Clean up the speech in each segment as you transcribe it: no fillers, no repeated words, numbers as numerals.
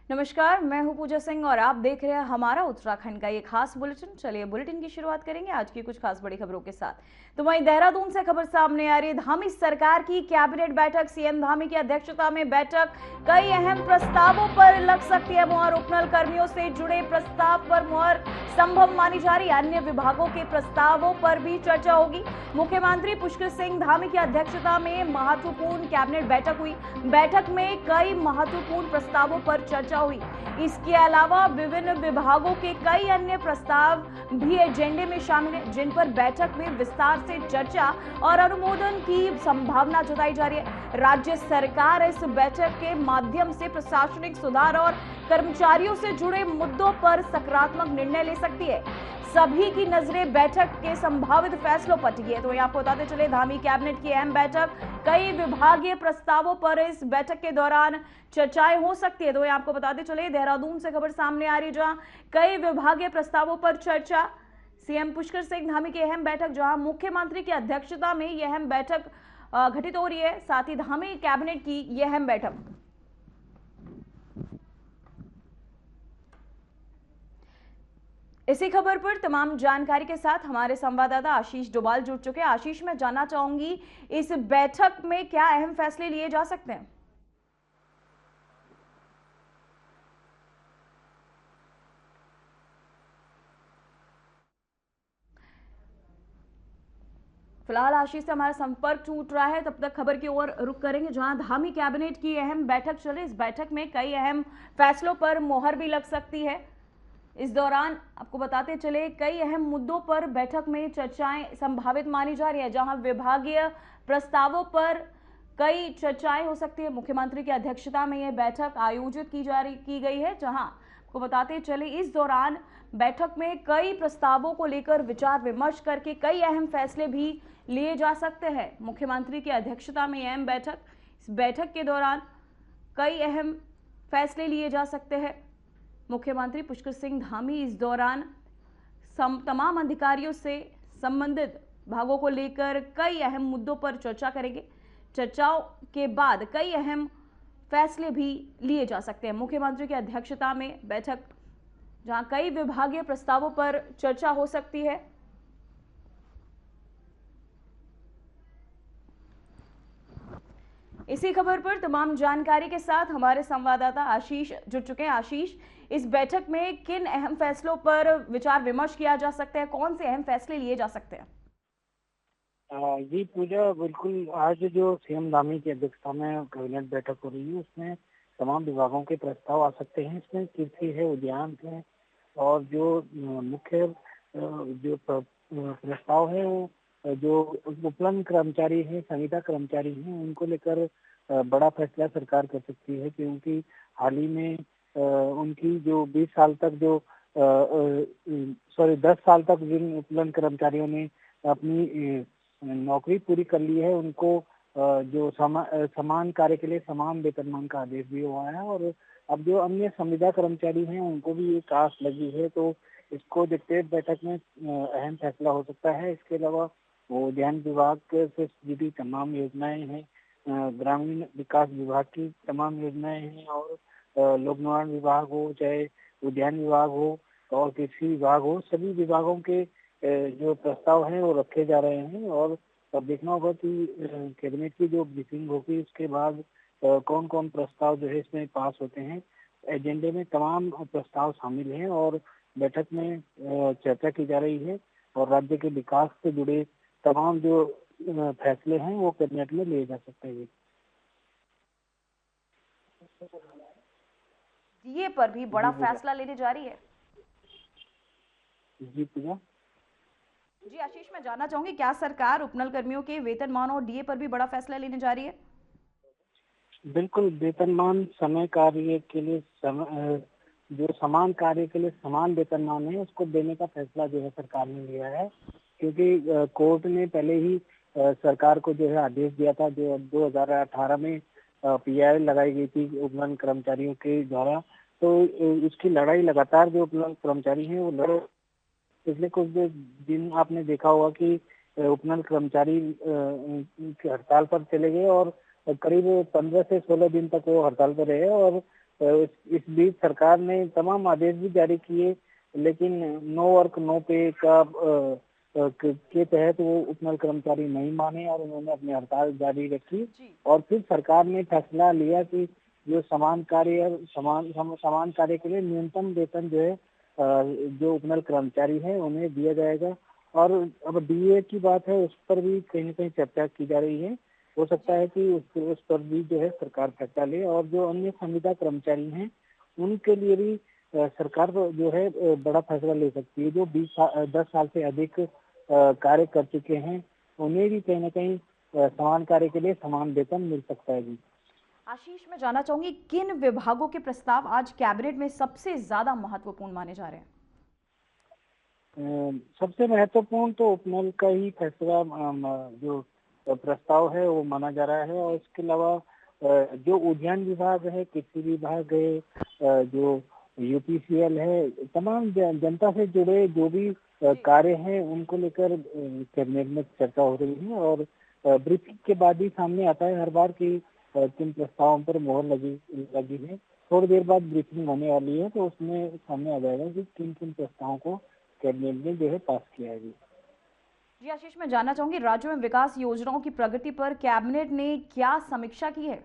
नमस्कार, मैं हूं पूजा सिंह और आप देख रहे हैं हमारा उत्तराखंड का ये खास बुलेटिन। चलिए बुलेटिन की शुरुआत करेंगे आज की कुछ खास बड़ी खबरों के साथ। तो वहीं देहरादून से खबर सामने आ रही है। धामी सरकार की कैबिनेट बैठक, सीएम धामी की अध्यक्षता में बैठक, कई अहम प्रस्तावों पर लग सकती है मुहर। उपनल कर्मियों से जुड़े प्रस्ताव पर मुहर संभव मानी जा रही है। अन्य विभागों के प्रस्तावों पर भी चर्चा होगी। मुख्यमंत्री पुष्कर सिंह धामी की अध्यक्षता में महत्वपूर्ण कैबिनेट बैठक हुई। बैठक में कई महत्वपूर्ण प्रस्तावों पर चर्चा हुई। इसके अलावा विभिन्न विभागों के कई अन्य प्रस्ताव भी एजेंडे में शामिल हैं, जिन पर बैठक में विस्तार से चर्चा और अनुमोदन की संभावना जताई जा रही है। राज्य सरकार इस बैठक के माध्यम से प्रशासनिक सुधार और कर्मचारियों से जुड़े मुद्दों पर सकारात्मक निर्णय ले सकती है। सभी की नजरें बैठक के संभावित फैसलों पर टिकी है। तो यहाँ आपको बताते चले, धामी कैबिनेट की अहम बैठक, कई विभागीय प्रस्तावों पर इस बैठक के दौरान चर्चाएं हो सकती है। तो यहाँ आपको बताते चले, देहरादून से खबर सामने आ रही है, जहां कई विभागीय प्रस्तावों पर चर्चा। सीएम पुष्कर सिंह धामी की अहम बैठक, जहां मुख्यमंत्री की अध्यक्षता में यह अहम बैठक घटित हो रही है। साथ ही धामी कैबिनेट की यह अहम बैठक। इसी खबर पर तमाम जानकारी के साथ हमारे संवाददाता आशीष डोभाल जुड़ चुके हैं। आशीष, मैं जानना चाहूंगी, इस बैठक में क्या अहम फैसले लिए जा सकते हैं? फिलहाल आशीष से हमारा संपर्क टूट रहा है, तब तक खबर की ओर रुख करेंगे, जहां धामी कैबिनेट की अहम बैठक चल रही है। इस बैठक में कई अहम फैसलों पर मोहर भी लग सकती है। इस दौरान आपको बताते चले, कई अहम मुद्दों पर बैठक में चर्चाएं संभावित मानी जा रही है, जहां विभागीय प्रस्तावों पर कई चर्चाएं हो सकती है। मुख्यमंत्री की अध्यक्षता में यह बैठक आयोजित की गई है, जहां आपको बताते चले, इस दौरान बैठक में कई प्रस्तावों को लेकर विचार विमर्श करके कई अहम फैसले भी लिए जा सकते हैं। मुख्यमंत्री की अध्यक्षता में अहम बैठक, इस बैठक के दौरान कई अहम फैसले लिए जा सकते हैं। मुख्यमंत्री पुष्कर सिंह धामी इस दौरान तमाम अधिकारियों से संबंधित भागों को लेकर कई अहम मुद्दों पर चर्चा करेंगे। चर्चाओं के बाद कई अहम फैसले भी लिए जा सकते हैं। मुख्यमंत्री की अध्यक्षता में बैठक, जहां कई विभागीय प्रस्तावों पर चर्चा हो सकती है। इसी खबर पर तमाम जानकारी के साथ हमारे संवाददाता आशीष जुड़ चुके हैं। आशीष, इस बैठक में किन अहम फैसलों पर विचार विमर्श किया जा सकता है? कौन से अहम फैसले लिए जा सकते हैं? जी पूजा, बिल्कुल। आज जो सीएम धामी की अध्यक्षता में कैबिनेट बैठक हो रही है, उसमें तमाम विभागों के प्रस्ताव आ सकते हैं। इसमें कृषि है, उद्यान है, और जो मुख्य जो प्रस्ताव है, वो जो उपलब्ध कर्मचारी हैं, संविदा कर्मचारी हैं, उनको लेकर बड़ा फैसला सरकार कर सकती है, क्योंकि हाल ही में उनकी जो 20 साल तक जो 10 साल तक जिन उपलब्ध कर्मचारियों ने अपनी नौकरी पूरी कर ली है, उनको जो समान कार्य के लिए समान वेतनमान का आदेश भी हुआ है। और अब जो अन्य संविदा कर्मचारी हैं, उनको भी ये आस लगी है, तो इसको देखते हुए बैठक में अहम फैसला हो सकता है। इसके अलावा उद्यान विभाग से जुड़ी तमाम योजनाएं हैं, ग्रामीण विकास विभाग की तमाम योजनाएं हैं, और लोक निर्माण विभाग हो, चाहे उद्यान विभाग हो और कृषि विभाग हो, सभी विभागों के जो प्रस्ताव हैं वो रखे जा रहे हैं। और अब देखना होगा कि कैबिनेट की जो ब्रीफिंग होगी, उसके बाद कौन कौन प्रस्ताव जो है इसमें पास होते हैं। एजेंडे में तमाम प्रस्ताव शामिल हैं और बैठक में चर्चा की जा रही है, और राज्य के विकास से जुड़े तमाम जो फैसले हैं वो कैबिनेट में लिए जा सकते हैं। डीए पर भी बड़ा फैसला लेने जा रही है। जी पूजा। जी आशीष, मैं जानना चाहूंगी, क्या सरकार उपनल कर्मियों के वेतनमान और डीए पर भी बड़ा फैसला लेने जा रही है? बिल्कुल, वेतनमान समय कार्य के लिए जो समान कार्य के लिए समान वेतनमान है, उसको देने का फैसला जो है सरकार ने लिया है, क्योंकि कोर्ट ने पहले ही सरकार को जो है आदेश दिया था, जो 2018 में पीआई लगाई गई थी उपलब्ध कर्मचारियों के द्वारा। तो उसकी लड़ाई लगातार जो उपलब्ध कर्मचारी हैं वो लड़ पिछले कुछ दिन आपने देखा होगा कि उपनल कर्मचारी हड़ताल पर चले गए, और करीब 15 से 16 दिन तक वो हड़ताल पर रहे, और इस बीच सरकार ने तमाम आदेश भी जारी किए, लेकिन नो वर्क नो पे के तहत वो उपनल कर्मचारी नहीं माने और उन्होंने अपनी हड़ताल जारी रखी। जी। और फिर सरकार ने फैसला लिया कि जो समान कार्य और समान कार्य के लिए न्यूनतम वेतन जो है जो उपनल कर्मचारी है उन्हें दिया जाएगा। और अब डीए की बात है, उस पर भी कहीं न कहीं चर्चा की जा रही है। हो सकता है कि उस पर भी जो है सरकार फैसला ले, और जो अन्य संविदा कर्मचारी हैं उनके लिए भी सरकार जो है बड़ा फैसला ले सकती है। जो 10 साल से अधिक कार्य कर चुके हैं उन्हें भी कहीं न कहीं समान कार्य के लिए समान वेतन मिल सकता है जी। आशीष, मैं जानना चाहूंगी किन विभागों के प्रस्ताव आज कैबिनेट में सबसे ज्यादा महत्वपूर्ण माने जा रहे हैं? सबसे महत्वपूर्ण तो उपनल का ही फैसला जो प्रस्ताव है वो माना जा रहा है। और इसके अलावा जो उद्यान विभाग है, कृषि विभाग है, जो यूपीसीएल है, तमाम जनता से जुड़े जो भी कार्य हैं उनको लेकर कैबिनेट में चर्चा हो रही है। और ब्रीफिंग के बाद ही सामने आता है हर बार कि किन प्रस्तावों पर मोहर लगी है। थोड़ी देर बाद ब्रीफिंग होने वाली है, तो उसमें सामने आ जाएगा कि किन किन प्रस्तावों को कैबिनेट ने जो है पास किया है। जी आशीष, मैं जानना चाहूंगी राज्यों में विकास योजनाओं की प्रगति पर कैबिनेट ने क्या समीक्षा की है?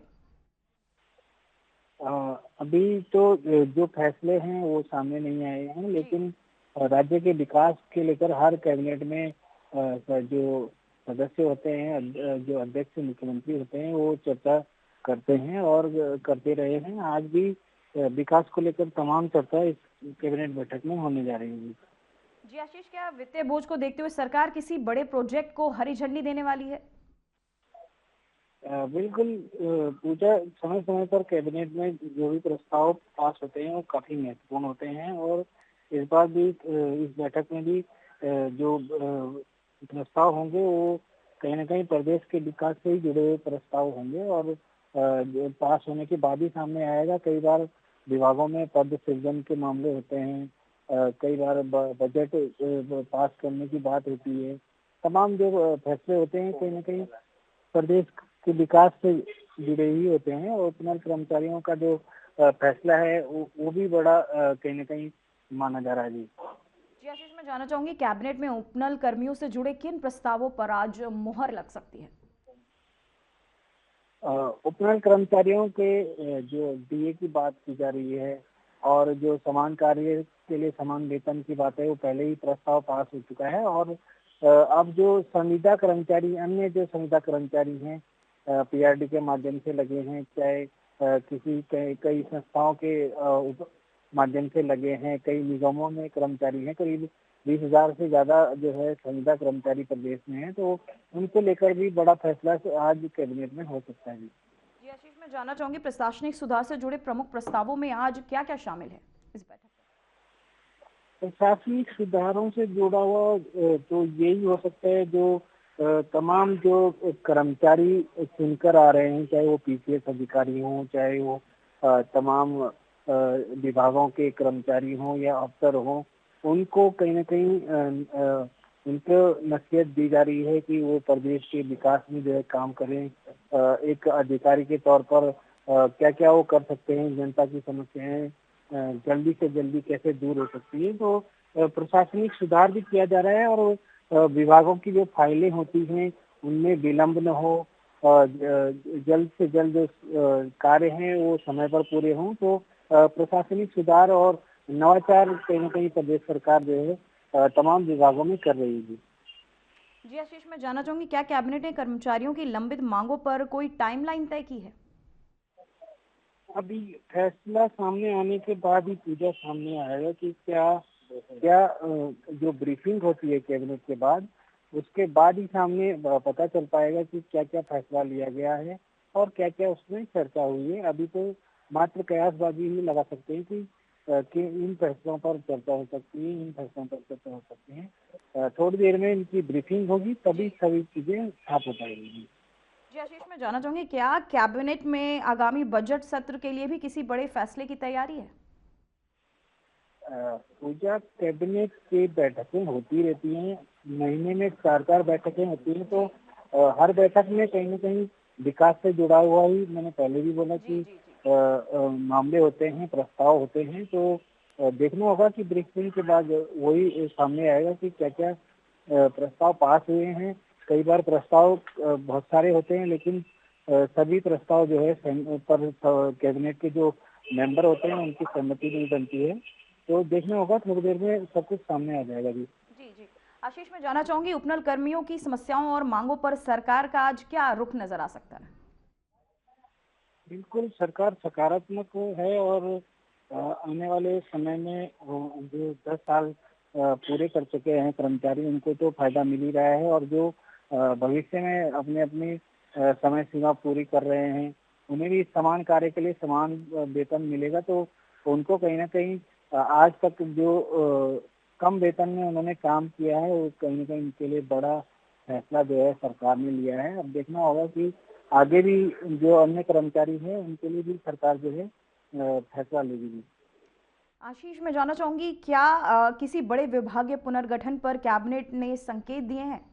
अभी तो जो फैसले हैं वो सामने नहीं आए हैं, लेकिन राज्य के विकास के लेकर हर कैबिनेट में जो सदस्य होते हैं, जो अध्यक्ष मुख्यमंत्री होते हैं, वो चर्चा करते हैं और करते रहे हैं। आज भी विकास को लेकर तमाम चर्चा इस कैबिनेट बैठक में होने जा रही है। जी आशीष, क्या वित्तीय बोझ को देखते हुए सरकार किसी बड़े प्रोजेक्ट को हरी झंडी देने वाली है? बिल्कुल। पूजा समय समय पर कैबिनेट में जो भी प्रस्ताव पास होते हैं वो काफी महत्वपूर्ण होते हैं। और इस बार भी इस बैठक में भी जो प्रस्ताव होंगे वो कहीं न कहीं प्रदेश के विकास से ही जुड़े हुए प्रस्ताव होंगे। और जो पास होने के बाद ही सामने आएगा। कई बार विभागों में पद सृजन के मामले होते हैं, कई बार बजट पास करने की बात होती है। तमाम जो फैसले होते हैं कहीं न कहीं प्रदेश के विकास से जुड़े ही होते हैं। और उपनल कर्मचारियों का जो फैसला है वो भी बड़ा कहीं न कहीं माना जा रहा है जी। जी आशीष, मैं जानना चाहूंगी कैबिनेट में उपनल कर्मियों से जुड़े किन प्रस्तावों पर आज मुहर लग सकती है? उपनल कर्मचारियों के जो डीए की बात की जा रही है, और जो समान कार्य के लिए समान वेतन की बात है वो पहले ही प्रस्ताव पास हो चुका है। और अब जो संविदा कर्मचारी, अन्य जो संविदा कर्मचारी हैं पीआरडी के माध्यम से लगे हैं, चाहे कई संस्थाओं के माध्यम से लगे हैं, कई निगमों में कर्मचारी हैं, करीब 20,000 से ज्यादा जो है संविदा कर्मचारी प्रदेश में है। तो उनको लेकर भी बड़ा फैसला आज कैबिनेट में हो सकता है। जी आशीष, मैं जानना चाहूंगी प्रशासनिक सुधार से जुड़े प्रमुख प्रस्तावों में आज क्या क्या शामिल है इस बैठक में? प्रशासनिक सुधारों से जुड़ा हुआ तो यही हो सकता है जो तमाम जो कर्मचारी चुनकर आ रहे हैं, चाहे वो पीसीएस अधिकारी हों, चाहे वो तमाम विभागों के कर्मचारी हों या अफसर हों, उनको कहीं न कहीं उनको नसीहत दी जा रही है कि वो प्रदेश के विकास में जो है काम करें। एक अधिकारी के तौर पर क्या-क्या वो कर सकते हैं, जनता की समस्याएं जल्दी से जल्दी कैसे दूर हो सकती है। तो प्रशासनिक सुधार भी किया जा रहा है। और विभागों की जो फाइलें होती हैं उनमें विलंब न हो, जल्द से जल्द कार्य हैं वो समय पर पूरे हों। तो प्रशासनिक सुधार और नवाचार कहीं न कहीं प्रदेश सरकार जो है तमाम विभागों में कर रही है। जी आशीष, मैं जानना चाहूंगी क्या कैबिनेट ने कर्मचारियों की लंबित मांगों पर कोई टाइमलाइन तय की है? अभी फैसला सामने आने के बाद ही पूजा सामने आएगा कि क्या जो ब्रीफिंग होती है कैबिनेट के बाद, उसके बाद ही सामने पता चल पाएगा कि क्या क्या फैसला लिया गया है और क्या क्या उसमें चर्चा हुई है। अभी तो मात्र कयासबाजी ही लगा सकते हैं कि इन फैसलों पर चर्चा हो सकती है, इन फैसलों पर चर्चा हो सकती है। थोड़ी देर में इनकी ब्रीफिंग होगी, तभी सभी चीजें साफ हो पाएंगी। जी आशीष, मैं जानना चाहूंगी क्या कैबिनेट में आगामी बजट सत्र के लिए भी किसी बड़े फैसले की तैयारी है? पूजा कैबिनेट की बैठकें होती रहती हैं, महीने में 4 बैठकें होती हैं। तो हर बैठक में कहीं न कहीं विकास से जुड़ा हुआ ही, मैंने पहले भी बोला कि मामले होते हैं, प्रस्ताव होते हैं, तो देखना होगा कि ब्रीफिंग के बाद वही सामने आएगा कि क्या-क्या प्रस्ताव पास हुए हैं। कई बार प्रस्ताव बहुत सारे होते हैं, लेकिन सभी प्रस्ताव जो है पर कैबिनेट के जो मेंबर होते हैं उनकी सहमति नहीं बनती है। तो देखना होगा, थोड़ी देर में सब कुछ सामने आ जाएगा जी। जी जी। आशीष, मैं जानना चाहूंगी उपनल कर्मियों की समस्याओं और मांगों पर सरकार का आज क्या रुख नजर आ सकता है? बिल्कुल, सरकार सकारात्मक है और आने वाले समय में जो 10 साल पूरे कर चुके हैं कर्मचारी, उनको तो फायदा मिल ही रहा है, और जो भविष्य में अपनी समय सीमा पूरी कर रहे हैं, उन्हें भी समान कार्य के लिए समान वेतन मिलेगा। तो उनको कहीं न कहीं आज तक जो कम वेतन में उन्होंने काम किया है, वो कहीं न कहीं उनके लिए बड़ा फैसला जो है सरकार ने लिया है। अब देखना होगा कि आगे भी जो अन्य कर्मचारी हैं, उनके लिए भी सरकार जो है फैसला लेगी। आशीष, मैं जानना चाहूंगी क्या किसी बड़े विभागीय पुनर्गठन पर कैबिनेट ने संकेत दिए हैं?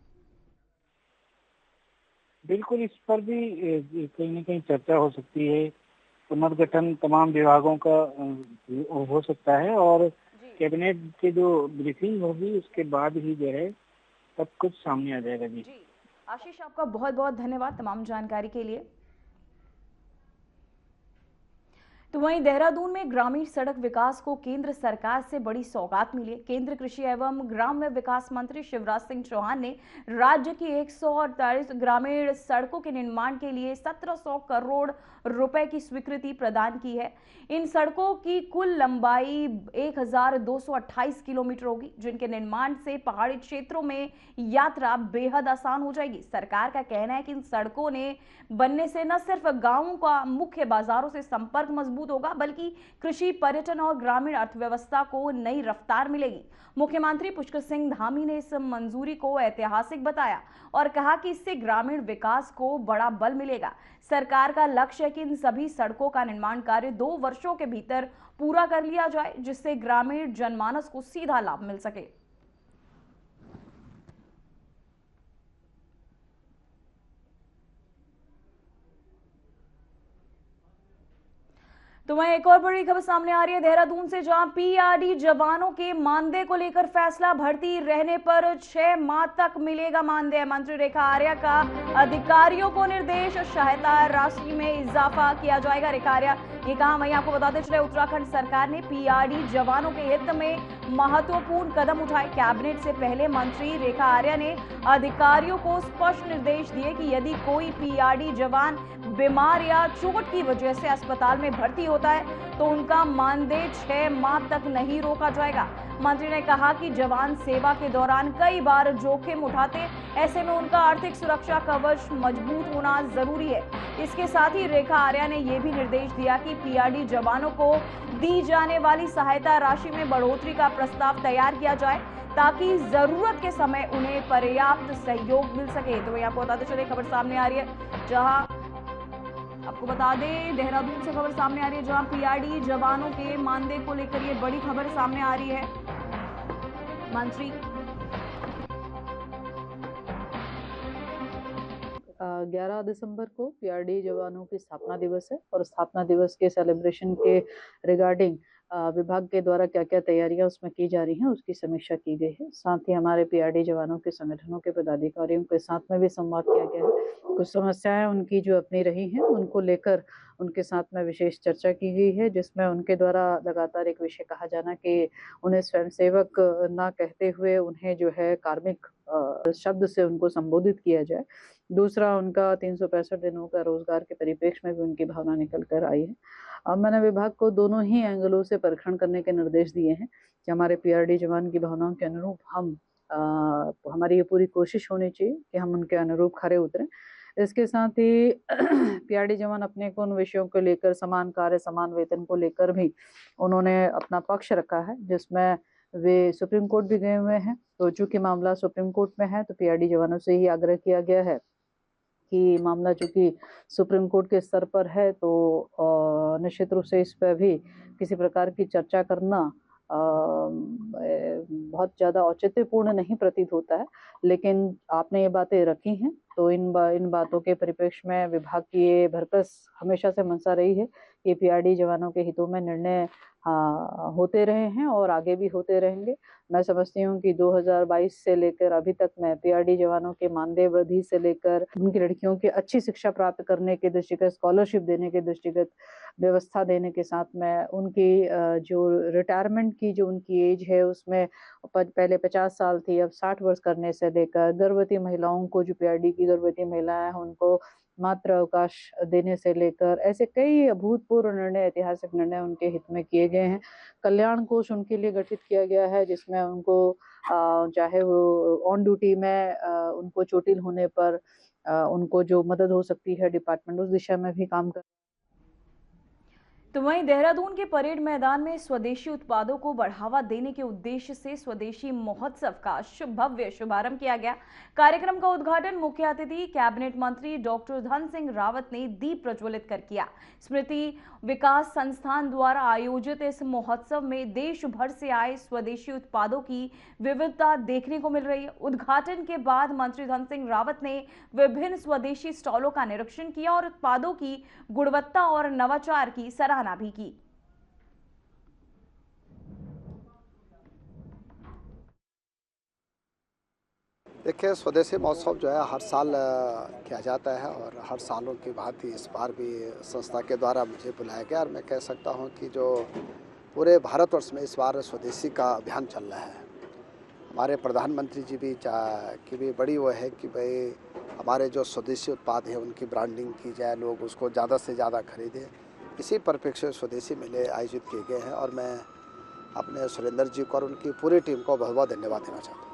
बिल्कुल, इस पर भी कहीं न कहीं चर्चा हो सकती है। पुनर्गठन तमाम विभागों का हो सकता है, और जी कैबिनेट की जो ब्रीफिंग होगी उसके बाद ही जो है सब कुछ सामने आ जाएगा जी। जी। आशीष, आपका बहुत बहुत धन्यवाद तमाम जानकारी के लिए। तो वहीं देहरादून में ग्रामीण सड़क विकास को केंद्र सरकार से बड़ी सौगात मिली है। केंद्र कृषि एवं ग्राम्य विकास मंत्री शिवराज सिंह चौहान ने राज्य की 148 ग्रामीण सड़कों के निर्माण के लिए 1700 करोड़ रुपए की स्वीकृति प्रदान की है। इन सड़कों की कुल लंबाई 1228 किलोमीटर होगी, जिनके निर्माण से पहाड़ी क्षेत्रों में यात्रा बेहद आसान हो जाएगी। सरकार का कहना है कि इन सड़कों ने बनने से न सिर्फ गांवों का मुख्य बाजारों से संपर्क मजबूत होगा, बल्कि कृषि, पर्यटन और ग्रामीण अर्थव्यवस्था को नई रफ्तार मिलेगी। मुख्यमंत्री पुष्कर सिंह धामी ने इस मंजूरी को ऐतिहासिक बताया और कहा कि इससे ग्रामीण विकास को बड़ा बल मिलेगा। सरकार का लक्ष्य है कि इन सभी सड़कों का निर्माण कार्य 2 वर्षों के भीतर पूरा कर लिया जाए, जिससे ग्रामीण जनमानस को सीधा लाभ मिल सके। तो वहीं एक और बड़ी खबर सामने आ रही है देहरादून से, जहां पीआरडी जवानों के मानदेय को लेकर फैसला। भर्ती रहने पर 6 माह तक मिलेगा मानदेय। मंत्री रेखा आर्या का अधिकारियों को निर्देश, सहायता राशि में इजाफा किया जाएगा। रेखा आर्या ये कहा। वहीं आपको बताते चले, उत्तराखंड सरकार ने पीआरडी जवानों के हित में महत्वपूर्ण कदम उठाए। कैबिनेट से पहले मंत्री रेखा आर्या ने अधिकारियों को स्पष्ट निर्देश दिए कि यदि कोई पीआरडी जवान बीमार या चोट की वजह से अस्पताल में भर्ती होता है तो उनका मानदेय 6 माह तक नहीं रोका जाएगा। मंत्री ने कहा कि जवान सेवा के दौरान कई बार जोखिम उठाते, ऐसे में उनका आर्थिक सुरक्षा कवच मजबूत होना जरूरी है। इसके साथ ही रेखा आर्या ने यह भी निर्देश दिया कि पीआरडी जवानों को दी जाने वाली सहायता राशि में बढ़ोतरी का प्रस्ताव तैयार किया जाए, ताकि जरूरत के समय उन्हें पर्याप्त सहयोग मिल सके। तो वही आपको बताते चले, खबर सामने आ रही है, जहां आपको बता दें देहरादून से खबर सामने आ रही है, जहां पीआरडी जवानों के मानदेय को लेकर ये बड़ी खबर सामने आ रही है। मंत्री 11 दिसंबर को पीआरडी जवानों की स्थापना दिवस है, और स्थापना दिवस के सेलिब्रेशन के रिगार्डिंग विभाग के द्वारा क्या क्या तैयारियां उसमें की जा रही हैं उसकी समीक्षा की गई है। साथ ही हमारे पीआरडी जवानों के संगठनों के पदाधिकारियों के साथ में भी संवाद किया गया है। कुछ समस्याएं उनकी जो अपनी रही हैं उनको लेकर उनके साथ में विशेष चर्चा की गई है, जिसमें उनके द्वारा लगातार एक विषय कहा जाना कि उन्हें स्वयंसेवक ना कहते हुए उन्हें जो है कार्मिक शब्द से उनको संबोधित किया जाए। दूसरा, उनका 365 दिनों का रोजगार के परिप्रेक्ष्य में भी उनकी भावना निकल कर आई है। अब मैंने विभाग को दोनों ही एंगलों से परीक्षण करने के निर्देश दिए हैं कि हमारे पीआरडी जवान की भावनाओं के अनुरूप हमारी ये पूरी कोशिश होनी चाहिए कि हम उनके अनुरूप खरे उतरें। इसके साथ ही पीआरडी जवान अपने को उन विषयों को लेकर, समान कार्य समान वेतन को लेकर भी उन्होंने अपना पक्ष रखा है, जिसमें वे सुप्रीम कोर्ट भी गए हुए हैं। तो चूंकि मामला सुप्रीम कोर्ट में है तो पीआरडी जवानों से ही आग्रह किया गया है कि मामला चूंकि सुप्रीम कोर्ट के स्तर पर है तो निश्चित रूप से इस पर भी किसी प्रकार की चर्चा करना बहुत ज़्यादा औचित्यपूर्ण नहीं प्रतीत होता है। लेकिन आपने ये बातें रखी हैं तो इन बातों के परिप्रेक्ष्य में विभाग की ये भरकस हमेशा से मंशा रही है कि पीआरडी जवानों के हितों में निर्णय होते रहे हैं और आगे भी होते रहेंगे। मैं समझती हूँ कि 2022 से लेकर अभी तक मैं पीआरडी जवानों के मानदेय वृद्धि से लेकर उनकी लड़कियों की अच्छी शिक्षा प्राप्त करने के दृष्टिगत, स्कॉलरशिप देने के दृष्टिगत व्यवस्था देने के साथ में उनकी जो रिटायरमेंट की जो उनकी एज है उसमें पहले 50 साल थी, अब 60 वर्ष करने से लेकर गर्भवती महिलाओं को, जो पीआरडी की गर्भवती महिलाएं हैं उनको मात्र अवकाश देने से लेकर ऐसे कई अभूतपूर्व निर्णय, ऐतिहासिक निर्णय उनके हित में किए गए हैं। कल्याण कोष उनके लिए गठित किया गया है जिसमें उनको चाहे वो ऑन ड्यूटी में उनको चोटिल होने पर उनको जो मदद हो सकती है डिपार्टमेंट उस दिशा में भी काम कर। तो वहीं देहरादून के परेड मैदान में स्वदेशी उत्पादों को बढ़ावा देने के उद्देश्य से स्वदेशी महोत्सव का भव्य शुभारंभ किया गया। कार्यक्रम का उद्घाटन मुख्य अतिथि कैबिनेट मंत्री डॉक्टर धन सिंह रावत ने दीप प्रज्वलित कर किया। स्मृति विकास संस्थान द्वारा आयोजित इस महोत्सव में देश भर से आए स्वदेशी उत्पादों की विविधता देखने को मिल रही है। उद्घाटन के बाद मंत्री धन सिंह रावत ने विभिन्न स्वदेशी स्टॉलों का निरीक्षण किया और उत्पादों की गुणवत्ता और नवाचार की सराहना भी की। देखिए, स्वदेशी महोत्सव जो है हर साल किया जाता है और हर सालों की भांति इस बार भी संस्था के द्वारा मुझे बुलाया गया और मैं कह सकता हूं कि जो पूरे भारतवर्ष में इस बार स्वदेशी का अभियान चल रहा है। हमारे प्रधानमंत्री जी भी की भी बड़ी वो है कि भाई हमारे जो स्वदेशी उत्पाद हैं उनकी ब्रांडिंग की जाए, लोग उसको ज़्यादा से ज़्यादा खरीदें। इसी परिप्रेक्ष्य से स्वदेशी मेले आयोजित किए गए हैं और मैं अपने सुरेंद्र जी को और उनकी पूरी टीम को बहुत बहुत धन्यवाद देना चाहता हूँ।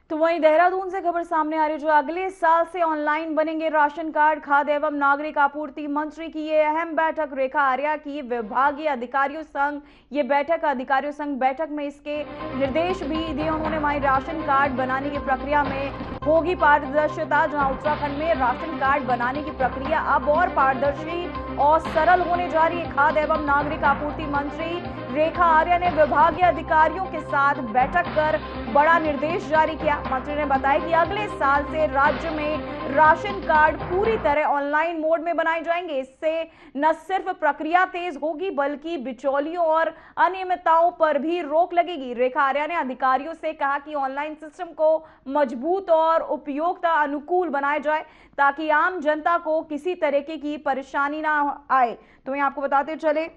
तो वहीं देहरादून से खबर सामने आ रही है, जो अगले साल से ऑनलाइन बनेंगे राशन कार्ड। खाद्य एवं नागरिक आपूर्ति मंत्री की ये अहम बैठक। रेखा आर्या की विभागीय अधिकारियों संघ ये बैठक, अधिकारियों संघ बैठक में इसके निर्देश भी दिए उन्होंने। वहीं राशन कार्ड बनाने की प्रक्रिया में होगी पारदर्शिता। जहां उत्तराखंड में राशन कार्ड बनाने की प्रक्रिया अब और पारदर्शी और सरल होने जा रही है। खाद्य एवं नागरिक आपूर्ति मंत्री रेखा आर्या ने विभागीय अधिकारियों के साथ बैठक कर बड़ा निर्देश जारी किया। मंत्री ने बताया कि अगले साल से राज्य में राशन कार्ड पूरी तरह ऑनलाइन मोड में बनाए जाएंगे। इससे न सिर्फ प्रक्रिया तेज होगी बल्कि बिचौलियों और अनियमितताओं पर भी रोक लगेगी। रेखा आर्या ने अधिकारियों से कहा कि ऑनलाइन सिस्टम को मजबूत और उपयोगिता अनुकूल बनाया जाए ताकि आम जनता को किसी तरीके की परेशानी ना आए। तो मैं आपको बताते चले,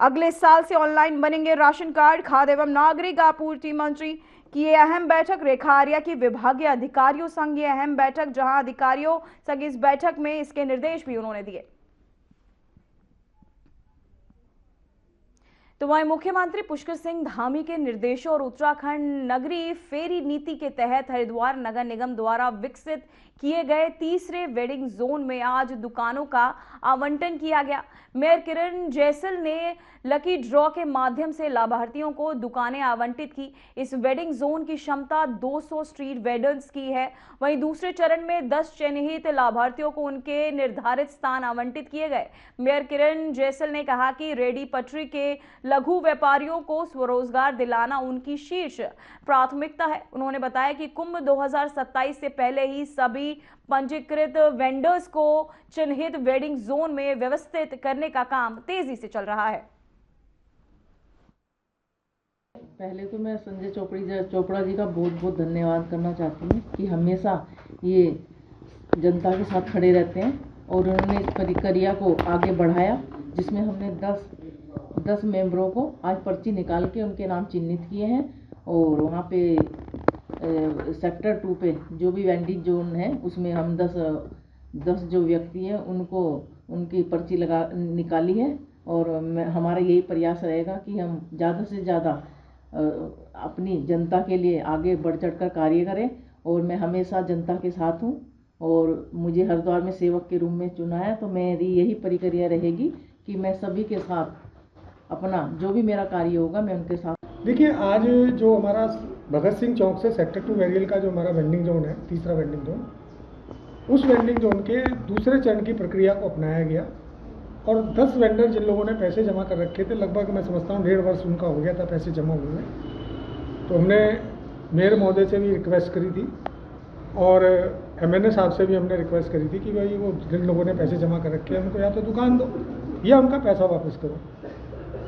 अगले साल से ऑनलाइन बनेंगे राशन कार्ड। खाद्य एवं नागरिक आपूर्ति मंत्री की ये अहम बैठक। रेखा आर्या की विभागीय अधिकारियों संग ये अहम बैठक, जहां अधिकारियों संग इस बैठक में इसके निर्देश भी उन्होंने दिए। तो वहीं मुख्यमंत्री पुष्कर सिंह धामी के निर्देशों और उत्तराखंड नगरीय फेरी नीति के तहत हरिद्वार नगर निगम द्वारा विकसित किए गए तीसरे वेडिंग जोन में आज दुकानों का आवंटन किया गया। मेयर किरण जैसल ने लकी ड्रॉ के माध्यम से लाभार्थियों को दुकानें आवंटित की। इस वेडिंग जोन की क्षमता 200 स्ट्रीट वेंडर्स की है। वहीं दूसरे चरण में 10 चिन्हित लाभार्थियों को उनके निर्धारित स्थान आवंटित किए गए। मेयर किरण जैसल ने कहा कि रेडी पटरी के लघु व्यापारियों को स्वरोजगार दिलाना उनकी शीर्ष प्राथमिकता है। उन्होंने बताया कि कुंभ 2027 से पहले ही सभी पंजीकृत वेंडर्स को चिन्हित वेडिंग जोन में व्यवस्थित करने का काम तेजी से चल रहा है। पहले तो मैं संजय चोपड़ा जी का बहुत बहुत धन्यवाद करना चाहती हूँ कि हमेशा ये जनता के साथ खड़े रहते हैं और उन्होंने इस प्रक्रिया को आगे बढ़ाया, जिसमें हमने 10 मेंबरों को आज पर्ची निकाल के उनके नाम चिन्हित किए हैं और वहाँ पे सेक्टर 2 पे जो भी वेंडिंग जोन है उसमें हम 10 जो व्यक्ति हैं उनको उनकी पर्ची निकाली है और हमारा यही प्रयास रहेगा कि हम ज़्यादा से ज़्यादा अपनी जनता के लिए आगे बढ़ चढ़कर कार्य करें और मैं हमेशा जनता के साथ हूँ और मुझे हरिद्वार में सेवक के रूप में चुना है, तो मेरी यही प्रक्रिया रहेगी कि मैं सभी के साथ अपना जो भी मेरा कार्य होगा मैं उनके साथ। देखिए, आज जो हमारा भगत सिंह चौक से सेक्टर 2 वेरियल का जो हमारा वेंडिंग जोन है, तीसरा वेंडिंग जोन, उस वेंडिंग जोन के दूसरे चरण की प्रक्रिया को अपनाया गया और 10 वेंडर जिन लोगों ने पैसे जमा कर रखे थे, लगभग मैं समझता हूँ 1.5 वर्ष उनका हो गया था पैसे जमा हुए। तो हमने मेयर महोदय से भी रिक्वेस्ट करी थी और MNA साहब से भी हमने रिक्वेस्ट करी थी कि भाई वो जिन लोगों ने पैसे जमा कर रखे हैं उनको या तो दुकान दो या उनका पैसा वापस करो।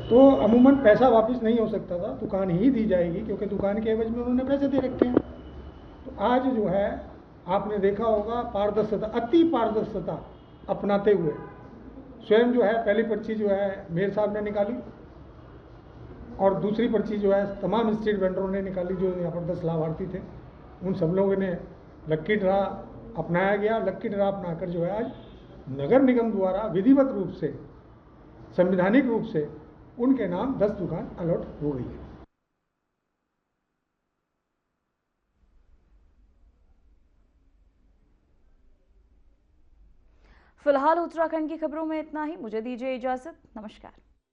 तो अमूमन पैसा वापस नहीं हो सकता था, दुकान ही दी जाएगी, क्योंकि दुकान के एवज में उन्होंने पैसे दे रखे हैं। तो आज जो है आपने देखा होगा पारदर्शिता, अति पारदर्शिता अपनाते हुए स्वयं जो है पहली पर्ची जो है मेयर साहब ने निकाली और दूसरी पर्ची जो है तमाम स्ट्रीट वेंडरों ने निकाली, जो यहाँ पर 10 लाभार्थी थे उन सब लोगों ने लक्की ड्रा अपनाया गया। लक्की ड्रा अपनाकर जो है आज नगर निगम द्वारा विधिवत रूप से, संवैधानिक रूप से उनके नाम 10 दुकान अलॉट हो गई है। फिलहाल उत्तराखंड की खबरों में इतना ही। मुझे दीजिए इजाजत। नमस्कार।